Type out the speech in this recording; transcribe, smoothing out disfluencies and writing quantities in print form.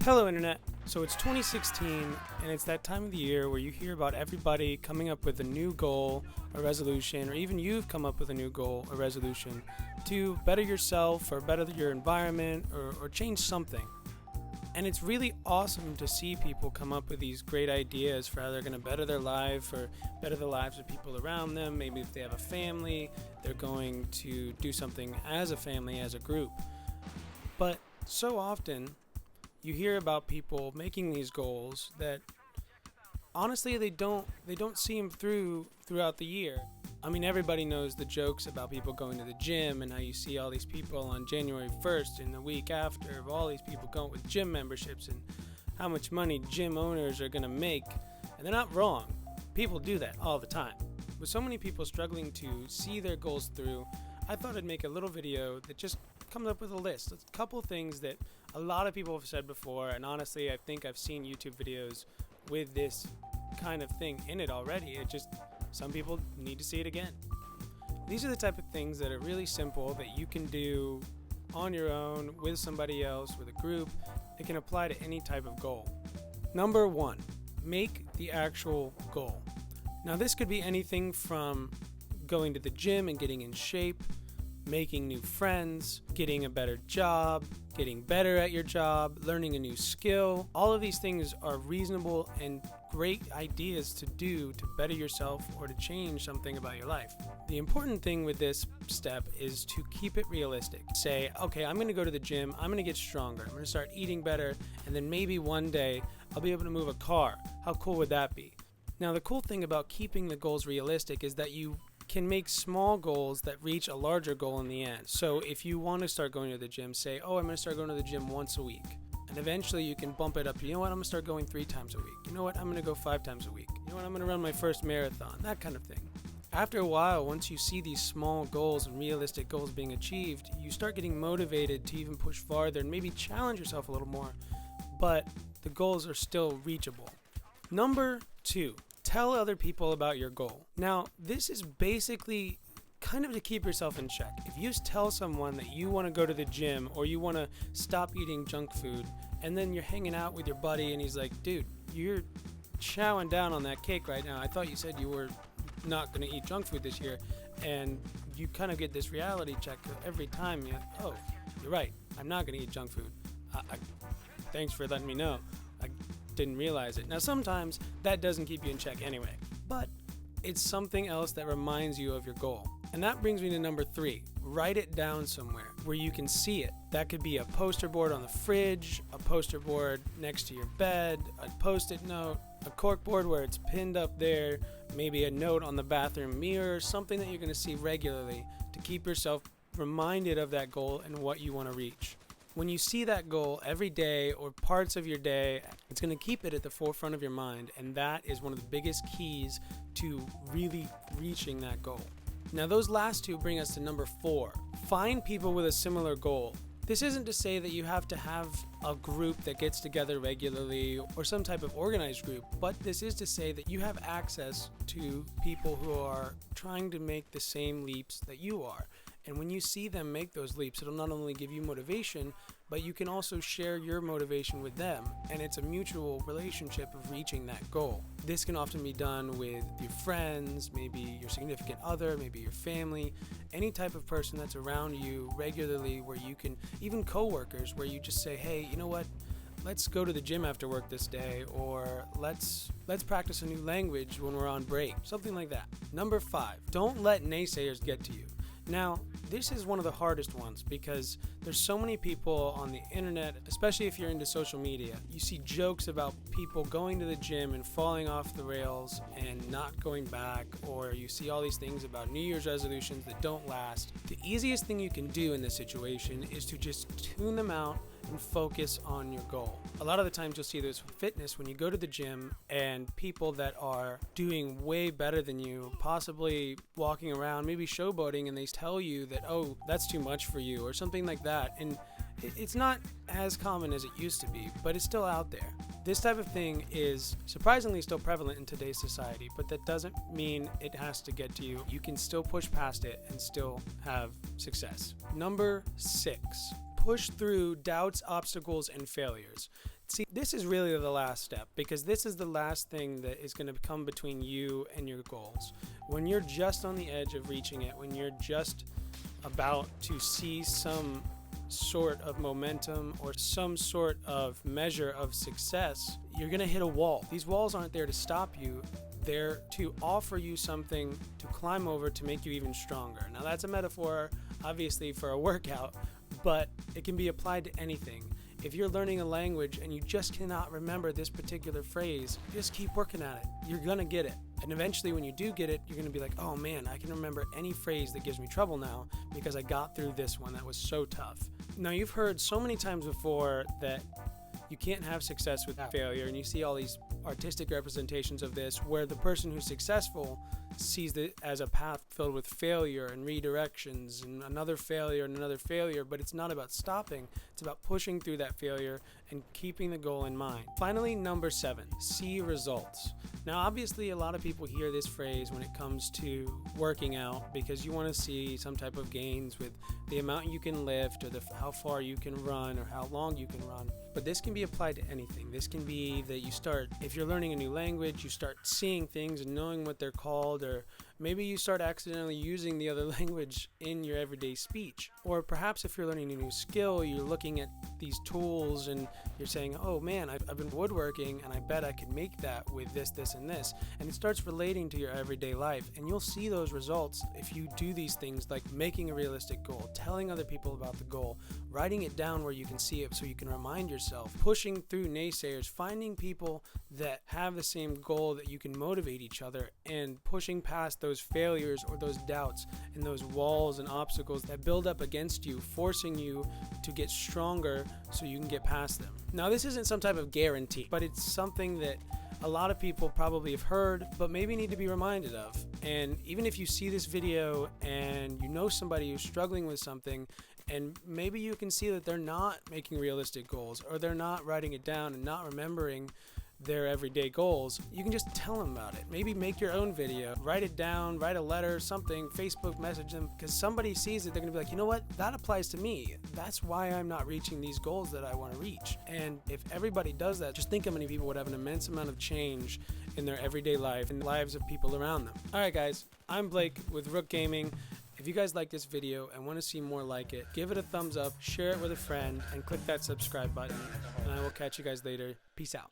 Hello Internet. So it's 2016 and it's that time of the year where you hear about everybody coming up with a new goal, a resolution, or even you've come up with a new goal, a resolution to better yourself or better your environment or change something. And it's really awesome to see people come up with these great ideas for how they're going to better their life or better the lives of people around them. Maybe if they have a family, they're going to do something as a family, as a group. But so often you hear about people making these goals that honestly they don't see them throughout the year. I mean, everybody knows the jokes about people going to the gym and how you see all these people on January 1st and the week after of all these people going with gym memberships and how much money gym owners are going to make. And they're not wrong. People do that all the time. With so many people struggling to see their goals through, I thought I'd make a little video that just comes up with a list. It's a couple things that a lot of people have said before, and honestly, I think I've seen YouTube videos with this kind of thing in it already. It just, some people need to see it again. These are the type of things that are really simple that you can do on your own, with somebody else, with a group. It can apply to any type of goal. Number 1, make the actual goal. Now this could be anything from going to the gym and getting in shape, making new friends, getting a better job, getting better at your job, learning a new skill. All of these things are reasonable and great ideas to do to better yourself or to change something about your life. The important thing with this step is to keep it realistic. Say, okay, I'm going to go to the gym, I'm going to get stronger, I'm going to start eating better, and then maybe one day I'll be able to move a car. How cool would that be? Now, the cool thing about keeping the goals realistic is that you can make small goals that reach a larger goal in the end. So if you want to start going to the gym, say, oh, I'm going to start going to the gym once a week. And eventually you can bump it up. You know what, I'm going to start going 3 times a week. You know what, I'm going to go 5 times a week. You know what, I'm going to run my first marathon. That kind of thing. After a while, once you see these small goals and realistic goals being achieved, you start getting motivated to even push farther and maybe challenge yourself a little more. But the goals are still reachable. Number 2. Tell other people about your goal. Now, this is basically kind of to keep yourself in check. If you tell someone that you want to go to the gym or you want to stop eating junk food, and then you're hanging out with your buddy and he's like, dude, you're chowing down on that cake right now. I thought you said you were not going to eat junk food this year. And you kind of get this reality check every time. You're like, oh, you're right. I'm not going to eat junk food. Thanks for letting me know. I didn't realize it. Now sometimes that doesn't keep you in check anyway, but it's something else that reminds you of your goal. And that brings me to number 3. Write it down somewhere where you can see it. That could be a poster board on the fridge, a poster board next to your bed, a post-it note, a cork board where it's pinned up there, maybe a note on the bathroom mirror, something that you're going to see regularly to keep yourself reminded of that goal and what you want to reach. When you see that goal every day or parts of your day, it's going to keep it at the forefront of your mind, and that is one of the biggest keys to really reaching that goal. Now, those last 2 bring us to number 4. Find people with a similar goal. This isn't to say that you have to have a group that gets together regularly or some type of organized group, but this is to say that you have access to people who are trying to make the same leaps that you are. And when you see them make those leaps, it'll not only give you motivation, but you can also share your motivation with them. And it's a mutual relationship of reaching that goal. This can often be done with your friends, maybe your significant other, maybe your family, any type of person that's around you regularly, where you can, even coworkers, where you just say, hey, you know what? Let's go to the gym after work this day, or let's practice a new language when we're on break, something like that. Number 5, don't let naysayers get to you. Now, this is one of the hardest ones because there's so many people on the internet, especially if you're into social media. You see jokes about people going to the gym and falling off the rails and not going back, or you see all these things about New Year's resolutions that don't last. The easiest thing you can do in this situation is to just tune them out and focus on your goal. A lot of the times you'll see this with fitness when you go to the gym and people that are doing way better than you, possibly walking around, maybe showboating, and they tell you that, oh, that's too much for you or something like that. And it's not as common as it used to be, but it's still out there. This type of thing is surprisingly still prevalent in today's society, but that doesn't mean it has to get to you. You can still push past it and still have success. Number 6. Push through doubts, obstacles, and failures. See, this is really the last step, because this is the last thing that is going to come between you and your goals. When you're just on the edge of reaching it, when you're just about to see some sort of momentum or some sort of measure of success, you're going to hit a wall. These walls aren't there to stop you. They're to offer you something to climb over to make you even stronger. Now, that's a metaphor, obviously, for a workout, but it can be applied to anything. If you're learning a language and you just cannot remember this particular phrase, just keep working at it. You're going to get it. And eventually when you do get it, you're going to be like, oh man, I can remember any phrase that gives me trouble now because I got through this one that was so tough. Now, you've heard so many times before that you can't have success without failure, and you see all these artistic representations of this where the person who's successful sees it as a path filled with failure and redirections and another failure, but it's not about stopping. It's about pushing through that failure and keeping the goal in mind. Finally, number 7, see results. Now, obviously, a lot of people hear this phrase when it comes to working out because you want to see some type of gains with the amount you can lift or how far you can run or how long you can run. But this can be applied to anything. This can be that you start, if you're learning a new language, you start seeing things and knowing what they're called, or maybe you start accidentally using the other language in your everyday speech. Or perhaps if you're learning a new skill, you're looking at these tools and you're saying, oh man, I've been woodworking and I bet I could make that with this, this, and this. And it starts relating to your everyday life. And you'll see those results if you do these things like making a realistic goal, telling other people about the goal, writing it down where you can see it so you can remind yourself, pushing through naysayers, finding people that have the same goal that you can motivate each other, and pushing past those failures or those doubts and those walls and obstacles that build up against you, forcing you to get stronger so you can get past them. Now, this isn't some type of guarantee, but it's something that a lot of people probably have heard, but maybe need to be reminded of. And even if you see this video and you know somebody who's struggling with something, and maybe you can see that they're not making realistic goals, or they're not writing it down and not remembering their everyday goals, you can just tell them about it. Maybe make your own video, write it down, write a letter, something, Facebook message them, because somebody sees it, they're gonna be like, you know what, that applies to me. That's why I'm not reaching these goals that I want to reach. And if everybody does that, just think how many people would have an immense amount of change in their everyday life and the lives of people around them. All right, guys, I'm Blake with RookGaming. If you guys like this video and want to see more like it, give it a thumbs up, share it with a friend, and click that subscribe button. And I will catch you guys later. Peace out.